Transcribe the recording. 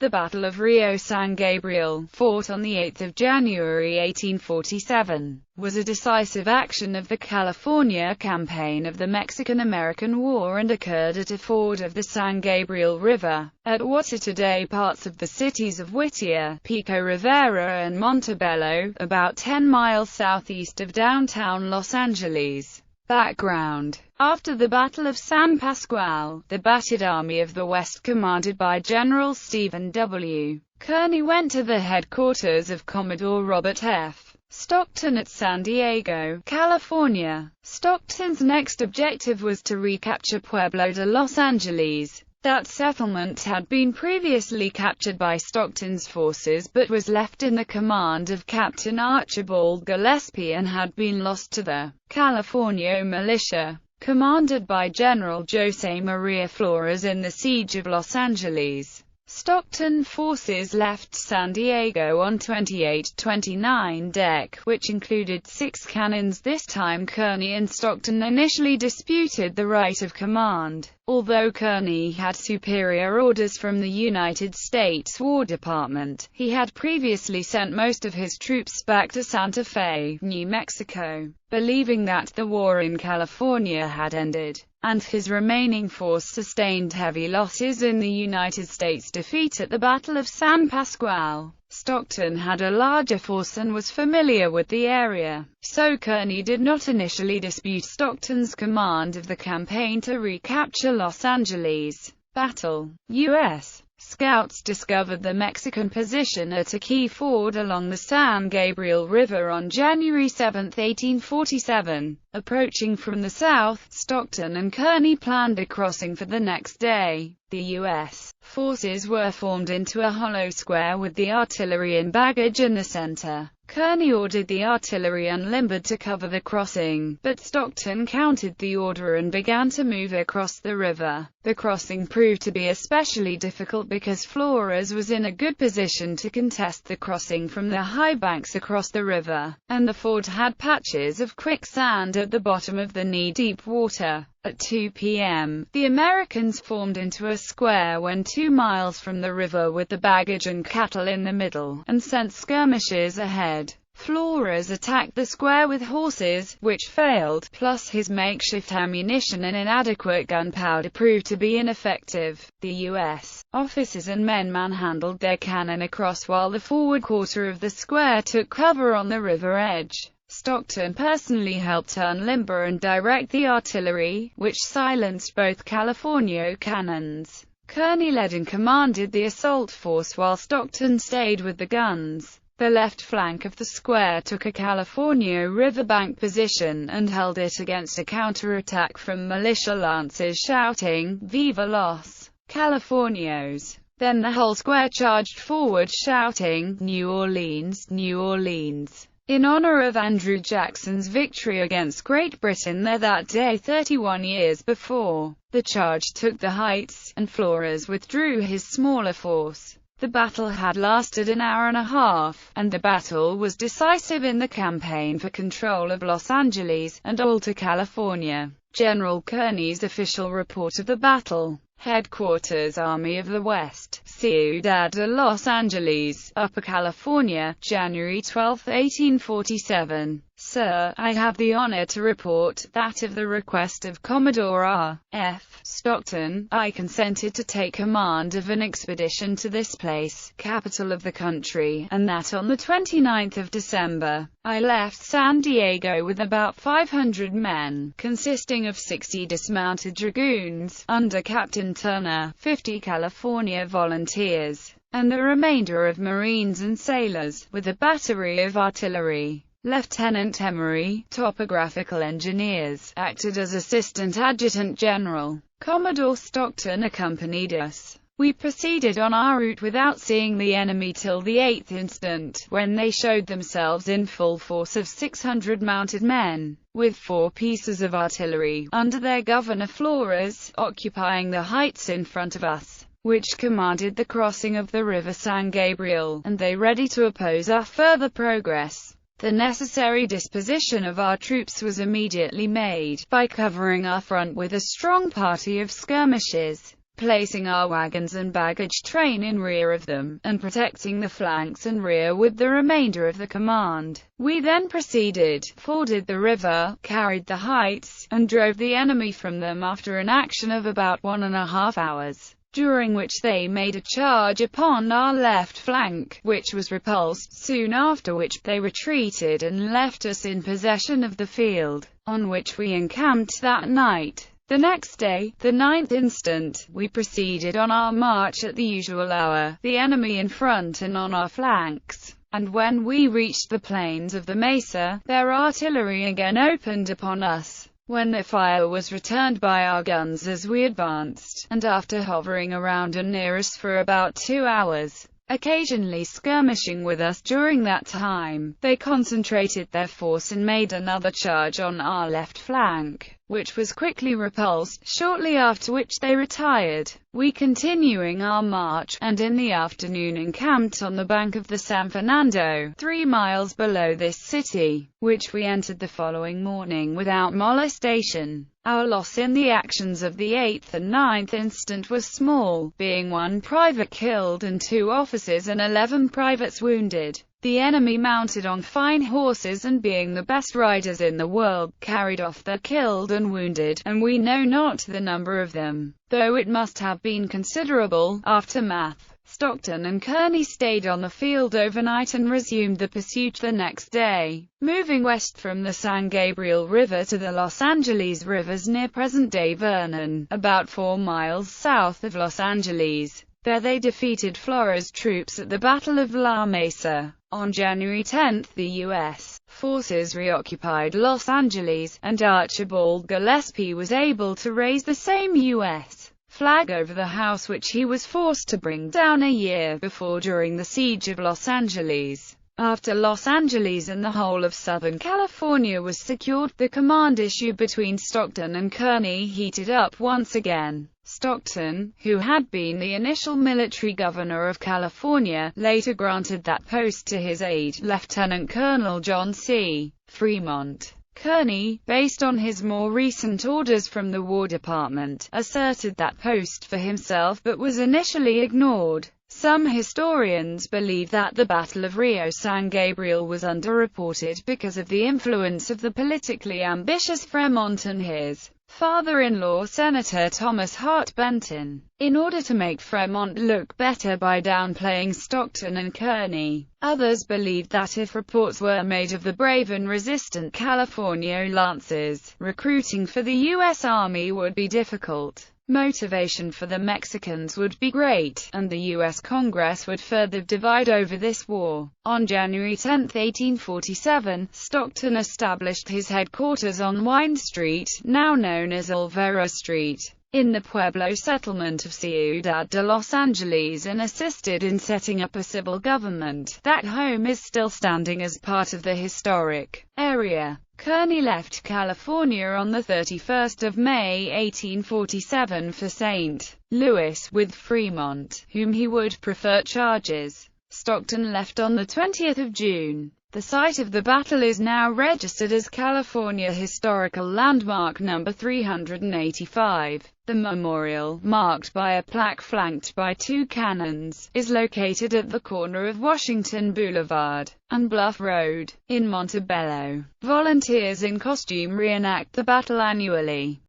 The Battle of Rio San Gabriel, fought on 8 January 1847, was a decisive action of the California campaign of the Mexican-American War and occurred at a ford of the San Gabriel River, at what are today parts of the cities of Whittier, Pico Rivera and Montebello, about 10 miles southeast of downtown Los Angeles. Background: after the Battle of San Pasqual, the battered Army of the West commanded by General Stephen W. Kearny went to the headquarters of Commodore Robert F. Stockton at San Diego, California. Stockton's next objective was to recapture Pueblo de Los Angeles. That settlement had been previously captured by Stockton's forces but was left in the command of Captain Archibald Gillespie and had been lost to the California militia, commanded by General Jose Maria Flores in the Siege of Los Angeles. Stockton forces left San Diego on 28-29 deck, which included 6 cannons. This time Kearny and Stockton initially disputed the right of command. Although Kearny had superior orders from the United States War Department, he had previously sent most of his troops back to Santa Fe, New Mexico, believing that the war in California had ended, and his remaining force sustained heavy losses in the United States defeat at the Battle of San Pasqual. Stockton had a larger force and was familiar with the area, so Kearny did not initially dispute Stockton's command of the campaign to recapture Los Angeles. Battle. U.S. Scouts discovered the Mexican position at a key ford along the San Gabriel River on January 7, 1847. Approaching from the south, Stockton and Kearny planned a crossing for the next day. The U.S. forces were formed into a hollow square with the artillery and baggage in the center. Kearny ordered the artillery unlimbered to cover the crossing, but Stockton countered the order and began to move across the river. The crossing proved to be especially difficult because Flores was in a good position to contest the crossing from the high banks across the river, and the ford had patches of quicksand at the bottom of the knee-deep water. At 2 p.m., the Americans formed into a square when 2 miles from the river with the baggage and cattle in the middle, and sent skirmishers ahead. Flores attacked the square with horses, which failed, plus his makeshift ammunition and inadequate gunpowder proved to be ineffective. The U.S. officers and men manhandled their cannon across while the forward quarter of the square took cover on the river edge. Stockton personally helped unlimber and direct the artillery, which silenced both California cannons. Kearny led and commanded the assault force while Stockton stayed with the guns. The left flank of the square took a California riverbank position and held it against a counterattack from militia lancers shouting, "Viva los Californios!" Then the whole square charged forward shouting, "New Orleans, New Orleans," in honor of Andrew Jackson's victory against Great Britain there that day 31 years before. The charge took the heights, and Flores withdrew his smaller force. The battle had lasted an hour and a half, and the battle was decisive in the campaign for control of Los Angeles, and Alta California. General Kearny's official report of the battle. Headquarters Army of the West, Ciudad de Los Angeles, Upper California, January 12, 1847. Sir, I have the honor to report that at the request of Commodore R. F. Stockton, I consented to take command of an expedition to this place, capital of the country, and that on the 29th of December, I left San Diego with about 500 men, consisting of 60 dismounted dragoons, under Captain Turner, 50 California volunteers, and the remainder of Marines and sailors, with a battery of artillery. Lieutenant Emery, topographical engineers, acted as Assistant Adjutant General. Commodore Stockton accompanied us. We proceeded on our route without seeing the enemy till the 8th instant, when they showed themselves in full force of 600 mounted men, with 4 pieces of artillery, under their governor Flores, occupying the heights in front of us, which commanded the crossing of the River San Gabriel, and they ready to oppose our further progress. The necessary disposition of our troops was immediately made, by covering our front with a strong party of skirmishers. placing our wagons and baggage train in rear of them, and protecting the flanks and rear with the remainder of the command. We then proceeded, forded the river, carried the heights, and drove the enemy from them after an action of about 1.5 hours, during which they made a charge upon our left flank, which was repulsed, soon after which they retreated and left us in possession of the field, on which we encamped that night. The next day, the 9th instant, we proceeded on our march at the usual hour, the enemy in front and on our flanks, and when we reached the plains of the Mesa, their artillery again opened upon us, when the fire was returned by our guns as we advanced, and after hovering around and near us for about 2 hours, occasionally skirmishing with us during that time, they concentrated their force and made another charge on our left flank, which was quickly repulsed, shortly after which they retired, we continuing our march, and in the afternoon encamped on the bank of the San Fernando, 3 miles below this city, which we entered the following morning without molestation. Our loss in the actions of the 8th and 9th instant was small, being 1 private killed and 2 officers and 11 privates wounded. The enemy, mounted on fine horses and being the best riders in the world, carried off their killed and wounded, and we know not the number of them, though it must have been considerable. Aftermath. Stockton and Kearny stayed on the field overnight and resumed the pursuit the next day, moving west from the San Gabriel River to the Los Angeles rivers near present-day Vernon, about 4 miles south of Los Angeles. There they defeated Flores' troops at the Battle of La Mesa. On January 10, the U.S. forces reoccupied Los Angeles, and Archibald Gillespie was able to raise the same U.S. flag over the house which he was forced to bring down a year before during the siege of Los Angeles. After Los Angeles and the whole of Southern California was secured, the command issue between Stockton and Kearny heated up once again. Stockton, who had been the initial military governor of California, later granted that post to his aide, Lieutenant Colonel John C. Fremont. Kearny, based on his more recent orders from the War Department, asserted that post for himself but was initially ignored. Some historians believe that the Battle of Rio San Gabriel was underreported because of the influence of the politically ambitious Fremont and his father-in-law Senator Thomas Hart Benton, in order to make Fremont look better by downplaying Stockton and Kearny. Others believed that if reports were made of the brave and resistant California Lancers, recruiting for the U.S. Army would be difficult. Motivation for the Mexicans would be great, and the U.S. Congress would further divide over this war. On January 10, 1847, Stockton established his headquarters on Wine Street, now known as Olvera Street, in the Pueblo settlement of Ciudad de Los Angeles, and assisted in setting up a civil government. That home is still standing as part of the historic area. Kearny left California on the 31st of May 1847 for St. Louis, with Fremont, whom he would prefer charges. Stockton left on the 20th of June. The site of the battle is now registered as California Historical Landmark No. 385. The memorial, marked by a plaque flanked by 2 cannons, is located at the corner of Washington Boulevard and Bluff Road, in Montebello. Volunteers in costume reenact the battle annually.